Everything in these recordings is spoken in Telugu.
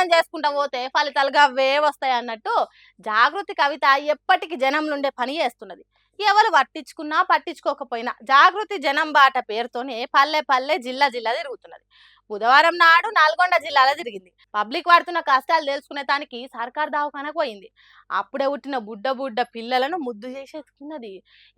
ప్రచారం చేసుకుంటా పోతే ఫలితాలు గవ్వే వస్తాయి అన్నట్టు జాగృతి కవిత ఎప్పటికీ జనం నుండే పని చేస్తున్నది. ఎవరు పట్టించుకున్నా పట్టించుకోకపోయినా జాగృతి జనం బాట పేరుతోనే పల్లె పల్లె జిల్లా జిల్లా తిరుగుతున్నది. బుధవారం నాడు నల్గొండ జిల్లాలో తిరిగింది. పబ్లిక్ పడుతున్న కష్టాలు తెలుసుకునే దానికి సర్కార్ దవాఖానకు పోయింది. అప్పుడే పుట్టిన బుడ్డ బుడ్డ పిల్లలను ముద్దు చేసేసుకున్నది.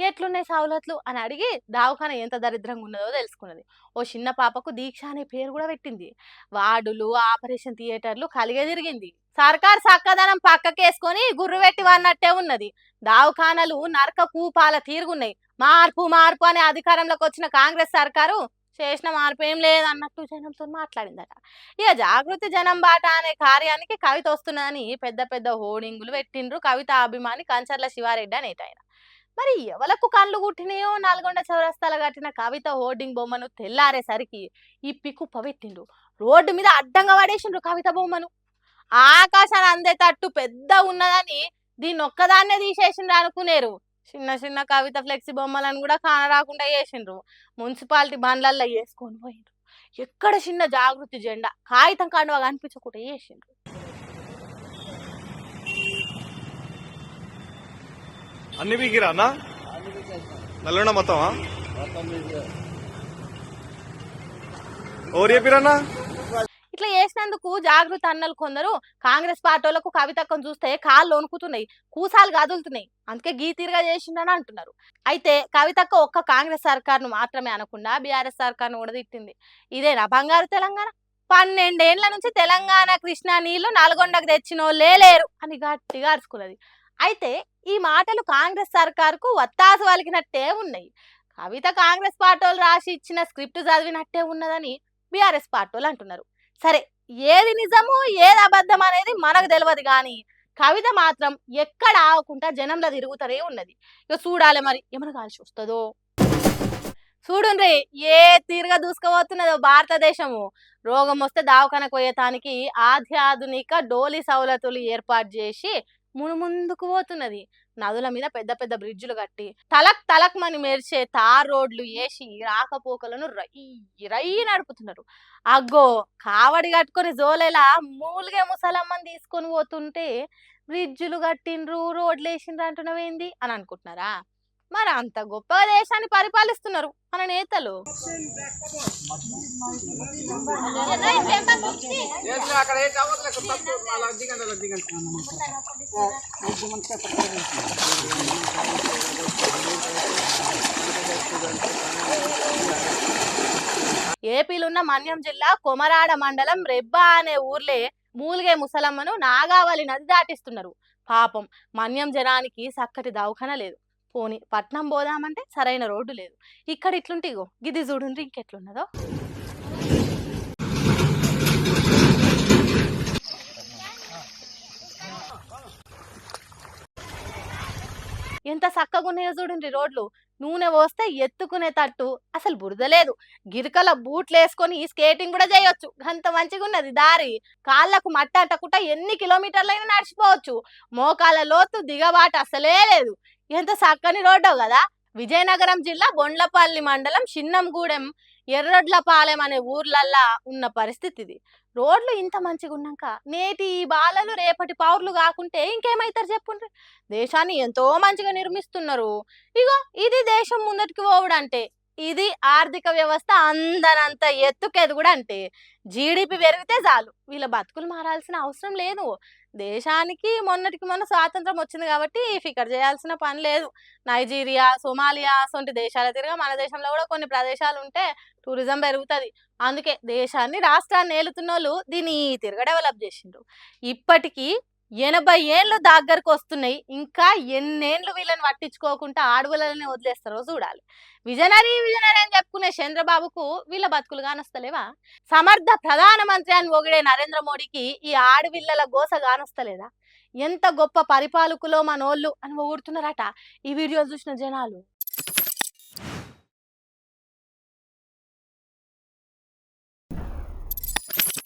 ఎట్లున్నాయి సవలతులు అని అడిగి దవాఖాన ఎంత దరిద్రంగా ఉన్నదో తెలుసుకున్నది. ఓ చిన్న పాపకు దీక్ష అనే పేరు కూడా పెట్టింది. వార్డులు, ఆపరేషన్ థియేటర్లు కలిగే తిరిగింది. సర్కార్ చక్కదనం పక్కకేసుకొని గుర్రు పెట్టి వన్నట్టే ఉన్నది. దవాఖానలు నరక కూపాల తీరుగున్నాయి. మార్పు మార్పు అనే అధికారంలోకి వచ్చిన కాంగ్రెస్ సర్కారు చేసిన మార్పు ఏం లేదన్నట్టు జనంతో మాట్లాడిందట. ఇక జాగృతి జనం బాట అనే కార్యానికి కవిత వస్తున్నదని పెద్ద పెద్ద హోర్డింగులు పెట్టిండ్రు కవిత అభిమాని కంచర్ల శివారెడ్డి అనేట ఆయన. మరి ఎవలకు కళ్ళు కుట్టినాయో నల్గొండ చౌరస్తాల కట్టిన కవిత హోర్డింగ్ బొమ్మను తెల్లారేసరికి ఈ పికుప్ప పెట్టిండ్రు. రోడ్డు మీద అడ్డంగా పడేసిండ్రు కవిత బొమ్మను. ఆకాశాన్ని అందేటట్టు పెద్ద ఉన్నదని దీన్ని ఒక్కదాన్నే తీసేసిండ్రు అనుకునేరు. చిన్న చిన్న కవిత ఫ్లెక్సీ బొమ్మలను కూడా కానరాకుండా చేసిండ్రు. మున్సిపాలిటీ బండ్లల్లో వేసుకొని పోయిండ్రు. ఎక్కడ చిన్న జాగృతి జెండా కాగితం కండువా కనిపించకుండా చేసిండ్రు. అన్ని వీకిరా అన్న నల్గొండ మొత్తం ఓరు చెప్పిరన్నా ఇట్లా చేసినందుకు జాగృతి అన్నలు కొందరు కాంగ్రెస్ పార్టీలకు కవితక్కను చూస్తే కాళ్ళు వణుకుతున్నాయి, కూసాలు కదులుతున్నాయి, అందుకే గీతీరుగా చేసిండని అంటున్నారు. అయితే కవితక్క ఒక్క కాంగ్రెస్ సర్కార్ను మాత్రమే అనకుండా బీఆర్ఎస్ సర్కార్ను కూడా తిట్టింది. ఇదేనా బంగారు తెలంగాణ? 12 ఏళ్ల నుంచి తెలంగాణ కృష్ణా నీళ్లు నల్గొండకు తెచ్చినోళ్ళే లేరు అని గట్టిగా అరుచుకున్నది. అయితే ఈ మాటలు కాంగ్రెస్ సర్కార్కు వత్తాసు వలికినట్టే ఉన్నాయి. కవిత కాంగ్రెస్ పార్టీలు రాసి ఇచ్చిన స్క్రిప్ట్ చదివినట్టే ఉన్నదని బీఆర్ఎస్ పార్టీలు అంటున్నారు. సరే, ఏది నిజము ఏది అబద్ధం అనేది మనకు తెలియదు, కానీ కవిత మాత్రం ఎక్కడ ఆగకుండా జనంలో తిరుగుతూనే ఉన్నది. ఇక చూడాలి మరి ఏమైనా కాల్సి వస్తుందో. చూడుండ్రి ఏ తీరుగా దూసుకుపోతున్నదో భారతదేశము. రోగం వస్తే దవాఖానకు పోయేటానికి ఆధ్యాధునిక డోలి సౌలతులు ఏర్పాటు చేసి ముందుకు పోతున్నది. నదుల మీద పెద్ద పెద్ద బ్రిడ్జులు కట్టి తలక్ తలక్ మని మెరిచే తార్ రోడ్లు వేసి రాకపోకలను రై నడుపుతున్నారు. అగ్గో కావడి కట్టుకొని జోలేలా మూలుగే ముసలమ్మని తీసుకొని పోతుంటే బ్రిడ్జులు కట్టిండ్రు రోడ్లు వేసిండ్రు అంటున్నవేంది అని అనుకుంటున్నారా? మరి అంత గొప్ప దేశాన్ని పరిపాలిస్తున్నారు మన నేతలు. ఏపీలున్న మన్యం జిల్లా కొమరాడ మండలం రెబ్బా అనే ఊర్లే మూలిగే ముసలమ్మను నాగావళి నది దాటిస్తున్నారు. పాపం మన్యం జనానికి చక్కటి దవాఖాన లేదు. పోని పట్నం పోదామంటే సరైన రోడ్డు లేదు. ఇక్కడ ఇట్లుంటే ఇగో గిది చూడుండ్రి ఇంకెట్లున్నదో. ఎంత చక్కగా ఉన్నాయో చూడండి రోడ్లు. నూనె పోస్తే ఎత్తుకునే తట్టు, అసలు బురద లేదు. గిరికల బూట్లు వేసుకొని స్కేటింగ్ కూడా చేయొచ్చు. అంత మంచిగా ఉన్నది దారి. కాళ్ళకు మట్టి అంటకుండా ఎన్ని కిలోమీటర్లైనా నడిచిపోవచ్చు. మోకాల లోతు దిగబాటు అసలే లేదు. ఎంత చక్కని రోడ్డు కదా. విజయనగరం జిల్లా బొండ్లపల్లి మండలం చిన్నంగూడెం ఎర్రొడ్లపాలెం అనే ఊర్లల్లా ఉన్న పరిస్థితి ఇది. రోడ్లు ఇంత మంచిగా ఉన్నాక నేటి ఈ బాలలు రేపటి పౌరులు కాకుంటే ఇంకేమైతారు చెప్పుండ్రి. దేశాన్ని ఎంతో మంచిగా నిర్మిస్తున్నారు. ఇగో ఇది దేశం ముందటికి పోవడంటే, ఇది ఆర్థిక వ్యవస్థ అందనంత ఎత్తుకెదుగుడు అంటే. జీడిపి పెరిగితే చాలు, వీళ్ళ బతుకులు మారాల్సిన అవసరం లేదు. దేశానికి మొన్నటికి మొన్న స్వాతంత్రం వచ్చింది కాబట్టి ఫికర్ చేయాల్సిన పని లేదు. నైజీరియా, సోమాలియా అసొంటి దేశాల తిరిగా మన దేశంలో కూడా కొన్ని ప్రదేశాలు ఉంటే టూరిజం పెరుగుతుంది. అందుకే దేశాన్ని రాష్ట్రాన్ని ఏలుతున్న వాళ్ళు దీన్ని తిరగ డెవలప్ చేసిండ్రు. ఇప్పటికీ 80 ఏళ్ళు దగ్గరకు వస్తున్నాయి. ఇంకా ఎన్నేళ్ళు వీళ్ళని పట్టించుకోకుండా ఆడవులనే వదిలేస్తారో చూడాలి. విజనరీ అని చెప్పుకునే చంద్రబాబుకు వీళ్ళ బతుకులు కానొస్తలేవా? సమర్థ ప్రధానమంత్రి అని పొగిడే నరేంద్ర మోడీకి ఈ ఆడవిళ్ళల గోస కానొస్తలేదా? ఎంత గొప్ప పరిపాలకులో మనోళ్ళు అని పొగుడుతున్నారట ఈ వీడియో చూసిన జనాలు.